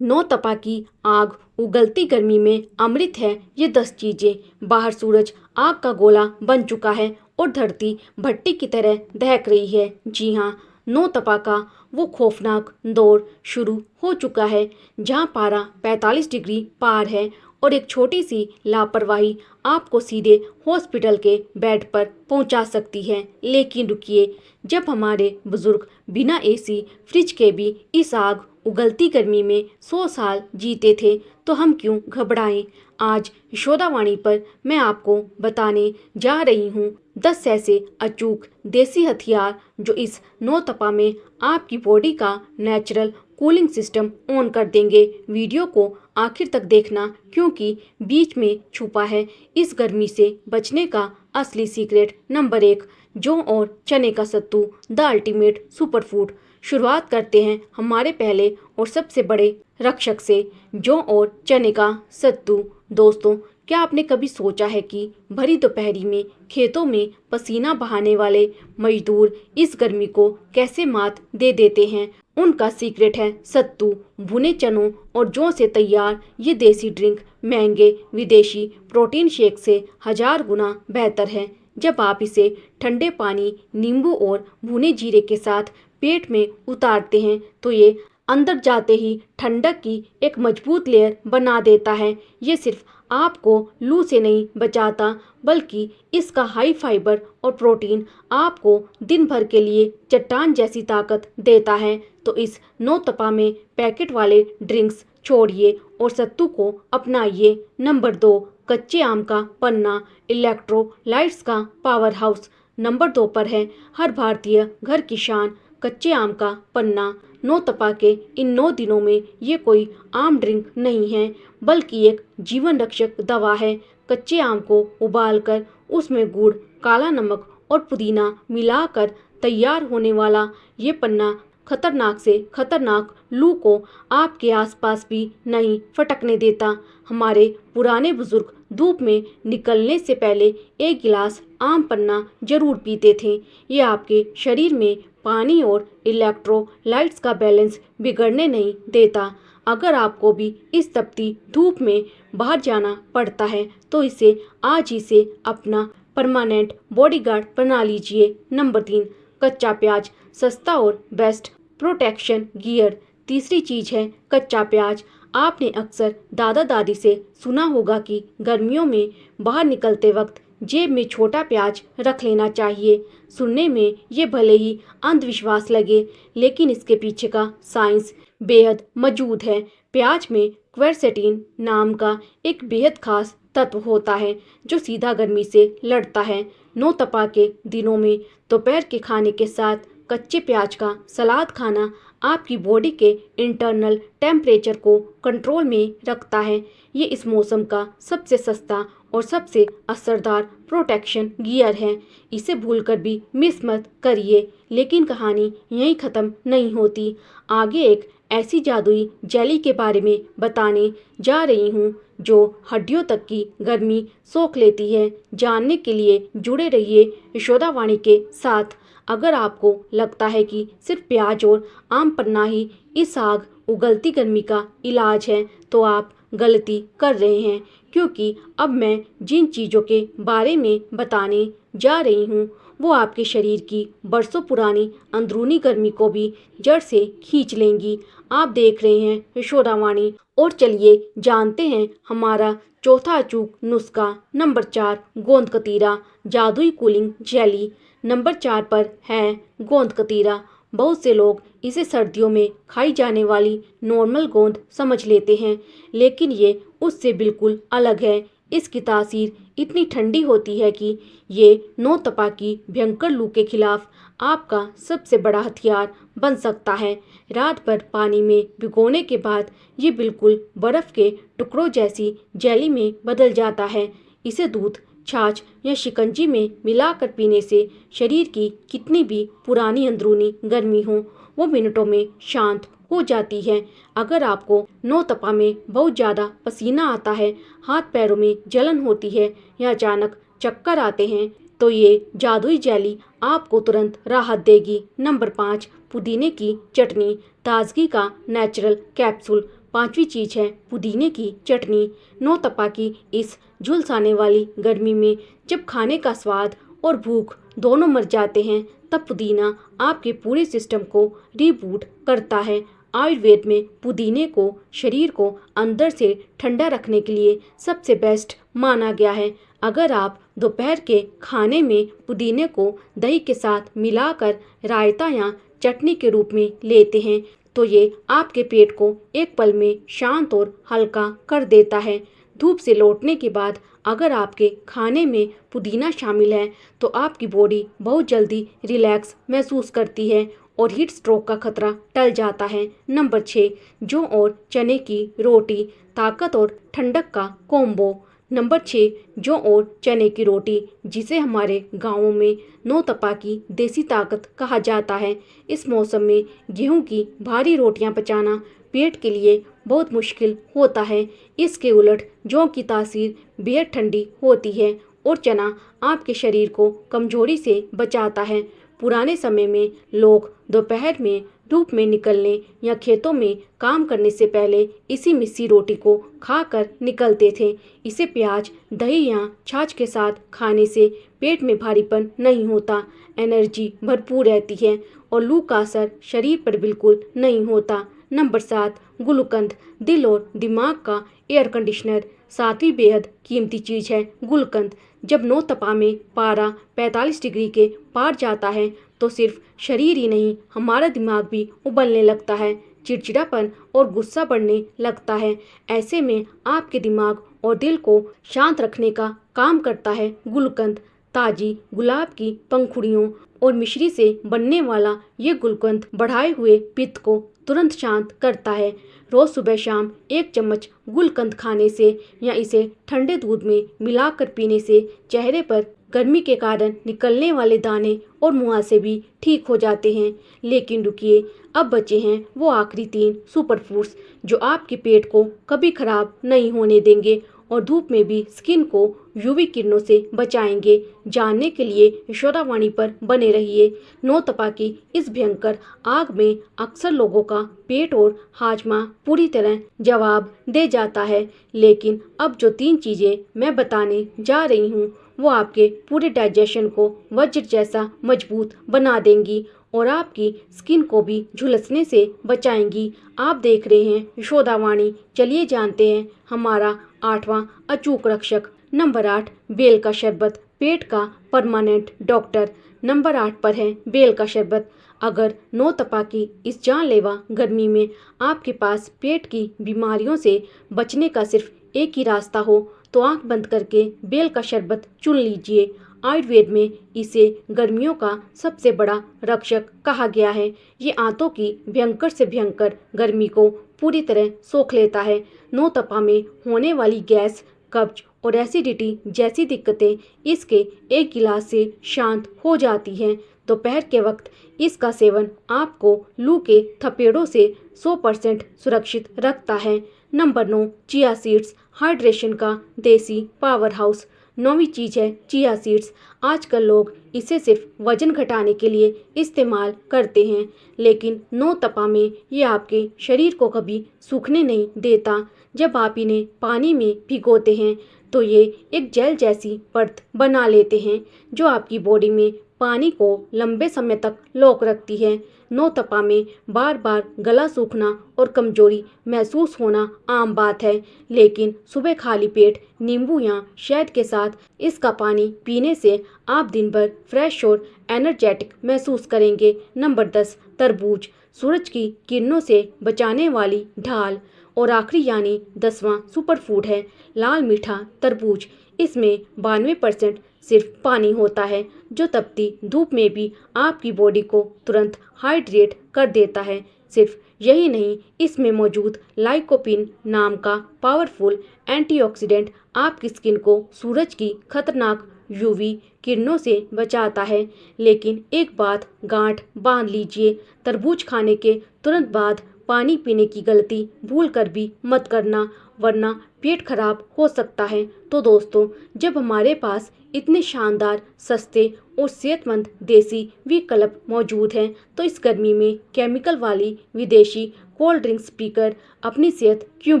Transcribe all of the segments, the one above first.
नौतपा की आग उगलती गर्मी में अमृत है ये 10 चीजें। बाहर सूरज आग का गोला बन चुका है और धरती भट्टी की तरह दहक रही है। जी हाँ, नौतपा का वो खौफनाक दौर शुरू हो चुका है जहाँ पारा 45 डिग्री पार है और एक छोटी सी लापरवाही आपको सीधे हॉस्पिटल के बेड पर पहुंचा सकती है। लेकिन रुकिए, जब हमारे बुजुर्ग बिना एसी फ्रिज के भी इस आग उगलती गर्मी में 100 साल जीते थे, तो हम क्यों घबराएं। आज यशोदावाणी पर मैं आपको बताने जा रही हूँ 10 ऐसे अचूक देसी हथियार जो इस नौतपा में आपकी बॉडी का नेचुरल कूलिंग सिस्टम ऑन कर देंगे। वीडियो को आखिर तक देखना, क्योंकि बीच में छुपा है इस गर्मी से बचने का असली सीक्रेट। नंबर 1, जौ और चने का सत्तू, द अल्टीमेट सुपरफूड। शुरुआत करते हैं हमारे पहले और सबसे बड़े रक्षक से, जौ और चने का सत्तू। दोस्तों, क्या आपने कभी सोचा है कि भरी दोपहरी में खेतों में पसीना बहाने वाले मजदूर इस गर्मी को कैसे मात दे देते हैं? उनका सीक्रेट है सत्तू। भुने चनों और जौ से तैयार ये देसी ड्रिंक महंगे विदेशी प्रोटीन शेक से 1000 गुना बेहतर है। जब आप इसे ठंडे पानी, नींबू और भुने जीरे के साथ पेट में उतारते हैं तो ये अंदर जाते ही ठंडक की एक मजबूत लेयर बना देता है। ये सिर्फ आपको लू से नहीं बचाता, बल्कि इसका हाई फाइबर और प्रोटीन आपको दिन भर के लिए चट्टान जैसी ताकत देता है। तो इस नौतपा में पैकेट वाले ड्रिंक्स छोड़िए और सत्तू को अपनाइए। नंबर 2, कच्चे आम का पन्ना, इलेक्ट्रोलाइट्स का पावर हाउस। नंबर 2 पर है हर भारतीय घर की शान, कच्चे आम का पन्ना। नौतपा के इन 9 दिनों में ये कोई आम ड्रिंक नहीं है, बल्कि एक जीवन रक्षक दवा है। कच्चे आम को उबालकर उसमें गुड़, काला नमक और पुदीना मिलाकर तैयार होने वाला ये पन्ना खतरनाक से खतरनाक लू को आपके आसपास भी नहीं फटकने देता। हमारे पुराने बुजुर्ग धूप में निकलने से पहले एक गिलास आम पन्ना जरूर पीते थे। ये आपके शरीर में पानी और इलेक्ट्रोलाइट्स का बैलेंस बिगड़ने नहीं देता। अगर आपको भी इस तपती धूप में बाहर जाना पड़ता है तो इसे आज ही से अपना परमानेंट बॉडीगार्ड बना लीजिए। नंबर 3, कच्चा प्याज, सस्ता और बेस्ट प्रोटेक्शन गियर। तीसरी चीज है कच्चा प्याज। आपने अक्सर दादा दादी से सुना होगा कि गर्मियों में बाहर निकलते वक्त जेब में छोटा प्याज रख लेना चाहिए। सुनने में ये भले ही अंधविश्वास लगे, लेकिन इसके पीछे का साइंस बेहद मौजूद है। प्याज में क्वेरसेटीन नाम का एक बेहद खास तत्व होता है जो सीधा गर्मी से लड़ता है। नौतपा के दिनों में दोपहर के खाने के साथ कच्चे प्याज का सलाद खाना आपकी बॉडी के इंटरनल टेम्परेचर को कंट्रोल में रखता है। ये इस मौसम का सबसे सस्ता और सबसे असरदार प्रोटेक्शन गियर है। इसे भूलकर भी मिस मत करिए। लेकिन कहानी यहीं ख़त्म नहीं होती। आगे एक ऐसी जादुई जेली के बारे में बताने जा रही हूँ जो हड्डियों तक की गर्मी सोख लेती है। जानने के लिए जुड़े रहिए यशोदावाणी के साथ। अगर आपको लगता है कि सिर्फ प्याज और आम पन्ना ही इस आग उगलती गर्मी का इलाज है, तो आप गलती कर रहे हैं, क्योंकि अब मैं जिन चीज़ों के बारे में बताने जा रही हूँ वो आपके शरीर की बरसों पुरानी अंदरूनी गर्मी को भी जड़ से खींच लेंगी। आप देख रहे हैं यशोदावाणी, और चलिए जानते हैं हमारा चौथा अचूक नुस्खा। नंबर 4, गोंद कतीरा, जादुई कूलिंग जेली। नंबर 4 पर है गोंद कतीरा। बहुत से लोग इसे सर्दियों में खाई जाने वाली नॉर्मल गोंद समझ लेते हैं, लेकिन ये उससे बिल्कुल अलग है। इसकी तासीर इतनी ठंडी होती है कि ये नौतपा की भयंकर लू के खिलाफ आपका सबसे बड़ा हथियार बन सकता है। रात भर पानी में भिगोने के बाद ये बिल्कुल बर्फ़ के टुकड़ों जैसी जेली में बदल जाता है। इसे दूध, छाछ या शिकंजी में मिलाकर पीने से शरीर की कितनी भी पुरानी अंदरूनी गर्मी हो, वो मिनटों में शांत हो जाती है। अगर आपको नौतपा में बहुत ज़्यादा पसीना आता है, हाथ पैरों में जलन होती है या अचानक चक्कर आते हैं, तो ये जादुई जेली आपको तुरंत राहत देगी। नंबर 5, पुदीने की चटनी, ताजगी का नेचुरल कैप्सूल। पांचवी चीज़ है पुदीने की चटनी। नौतपा की इस झुलसाने वाली गर्मी में जब खाने का स्वाद और भूख दोनों मर जाते हैं, तब पुदीना आपके पूरे सिस्टम को रीबूट करता है। आयुर्वेद में पुदीने को शरीर को अंदर से ठंडा रखने के लिए सबसे बेस्ट माना गया है। अगर आप दोपहर के खाने में पुदीने को दही के साथ मिलाकर रायता या चटनी के रूप में लेते हैं, तो ये आपके पेट को एक पल में शांत और हल्का कर देता है। धूप से लौटने के बाद अगर आपके खाने में पुदीना शामिल है, तो आपकी बॉडी बहुत जल्दी रिलैक्स महसूस करती है और हीट स्ट्रोक का खतरा टल जाता है। नंबर 6, जौ और चने की रोटी, ताकत और ठंडक का कॉम्बो। नंबर 6, जौ और चने की रोटी, जिसे हमारे गांवों में नौतपा की देसी ताकत कहा जाता है। इस मौसम में गेहूं की भारी रोटियां पचाना पेट के लिए बहुत मुश्किल होता है। इसके उलट जौ की तासीर बेहद ठंडी होती है और चना आपके शरीर को कमजोरी से बचाता है। पुराने समय में लोग दोपहर में धूप में निकलने या खेतों में काम करने से पहले इसी मिस्सी रोटी को खाकर निकलते थे। इसे प्याज, दही या छाछ के साथ खाने से पेट में भारीपन नहीं होता, एनर्जी भरपूर रहती है और लू का असर शरीर पर बिल्कुल नहीं होता। नंबर 7, गुलकंद, दिल और दिमाग का एयर कंडीशनर। सातवीं बेहद कीमती चीज़ है गुलकंद। जब नौतपा में पारा 45 डिग्री के पार जाता है, तो सिर्फ शरीर ही नहीं, हमारा दिमाग भी उबलने लगता है, चिड़चिड़ापन और गुस्सा बढ़ने लगता है। ऐसे में आपके दिमाग और दिल को शांत रखने का काम करता है गुलकंद। ताजी गुलाब की पंखुड़ियों और मिश्री से बनने वाला ये गुलकंद बढ़ाए हुए पित्त को तुरंत शांत करता है। रोज सुबह शाम 1 चम्मच गुलकंद खाने से या इसे ठंडे दूध में मिलाकर पीने से चेहरे पर गर्मी के कारण निकलने वाले दाने और मुहासे भी ठीक हो जाते हैं। लेकिन रुकिए, अब बचे हैं वो आखिरी 3 सुपर फूड्स जो आपके पेट को कभी खराब नहीं होने देंगे और धूप में भी स्किन को यूवी किरणों से बचाएंगे। जानने के लिए यशोदावाणी पर बने रहिए। नौतपा की इस भयंकर आग में अक्सर लोगों का पेट और हाजमा पूरी तरह जवाब दे जाता है, लेकिन अब जो 3 चीज़ें मैं बताने जा रही हूँ वो आपके पूरे डाइजेशन को वज्र जैसा मजबूत बना देंगी और आपकी स्किन को भी झुलसने से बचाएंगी। आप देख रहे हैं यशोदावाणी। चलिए जानते हैं हमारा 8वां अचूक रक्षक। नंबर 8, बेल का शरबत, पेट का परमानेंट डॉक्टर। नंबर 8 पर है बेल का शरबत। अगर नौतपा की इस जानलेवा गर्मी में आपके पास पेट की बीमारियों से बचने का सिर्फ एक ही रास्ता हो, तो आंख बंद करके बेल का शरबत चुन लीजिए। आयुर्वेद में इसे गर्मियों का सबसे बड़ा रक्षक कहा गया है। ये आंतों की भयंकर से भयंकर गर्मी को पूरी तरह सोख लेता है। नौतपा में होने वाली गैस, कब्ज और एसिडिटी जैसी दिक्कतें इसके एक गिलास से शांत हो जाती हैं। दोपहर के वक्त इसका सेवन आपको लू के थपेड़ों से 100% सुरक्षित रखता है। नंबर 9, चिया सीड्स, हाइड्रेशन का देसी पावर हाउस। 9वीं चीज़ है चिया सीड्स। आजकल लोग इसे सिर्फ वजन घटाने के लिए इस्तेमाल करते हैं, लेकिन नौतपा में ये आपके शरीर को कभी सूखने नहीं देता। जब आप इन्हें पानी में भिगोते हैं, तो ये एक जेल जैसी परत बना लेते हैं जो आपकी बॉडी में पानी को लंबे समय तक रोक रखती है। नौतपा में बार बार गला सूखना और कमजोरी महसूस होना आम बात है, लेकिन सुबह खाली पेट नींबू या शहद के साथ इसका पानी पीने से आप दिन भर फ्रेश और एनर्जेटिक महसूस करेंगे। नंबर 10, तरबूज, सूरज की किरणों से बचाने वाली ढाल। और आखिरी यानी 10वां सुपर फूड है लाल मीठा तरबूज। इसमें 92% सिर्फ पानी होता है, जो तपती धूप में भी आपकी बॉडी को तुरंत हाइड्रेट कर देता है। सिर्फ यही नहीं, इसमें मौजूद लाइकोपिन नाम का पावरफुल एंटीऑक्सीडेंट आपकी स्किन को सूरज की खतरनाक यूवी किरणों से बचाता है। लेकिन एक बात गांठ बांध लीजिए, तरबूज खाने के तुरंत बाद पानी पीने की गलती भूल कर भी मत करना, वरना पेट खराब हो सकता है। तो दोस्तों, जब हमारे पास इतने शानदार, सस्ते और सेहतमंद देसी विकल्प मौजूद हैं, तो इस गर्मी में केमिकल वाली विदेशी कोल्ड ड्रिंक्स पीकर अपनी सेहत क्यों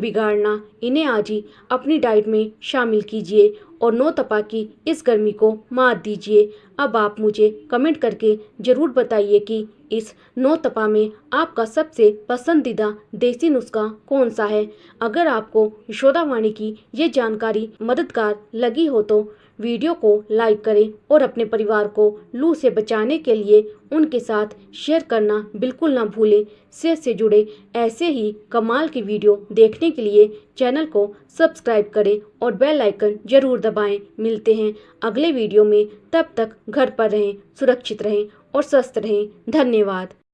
बिगाड़ना। इन्हें आज ही अपनी डाइट में शामिल कीजिए और नौतपा की इस गर्मी को मात दीजिए। अब आप मुझे कमेंट करके ज़रूर बताइए कि इस नौतपा में आपका सबसे पसंदीदा देसी नुस्खा कौन सा है। अगर आपको यशोदावाणी की ये जानकारी मददगार लगी हो तो वीडियो को लाइक करें और अपने परिवार को लू से बचाने के लिए उनके साथ शेयर करना बिल्कुल ना भूलें। सेहत से जुड़े ऐसे ही कमाल की वीडियो देखने के लिए चैनल को सब्सक्राइब करें और बेल आइकन जरूर दबाएं। मिलते हैं अगले वीडियो में, तब तक घर पर रहें, सुरक्षित रहें और स्वस्थ रहें। धन्यवाद।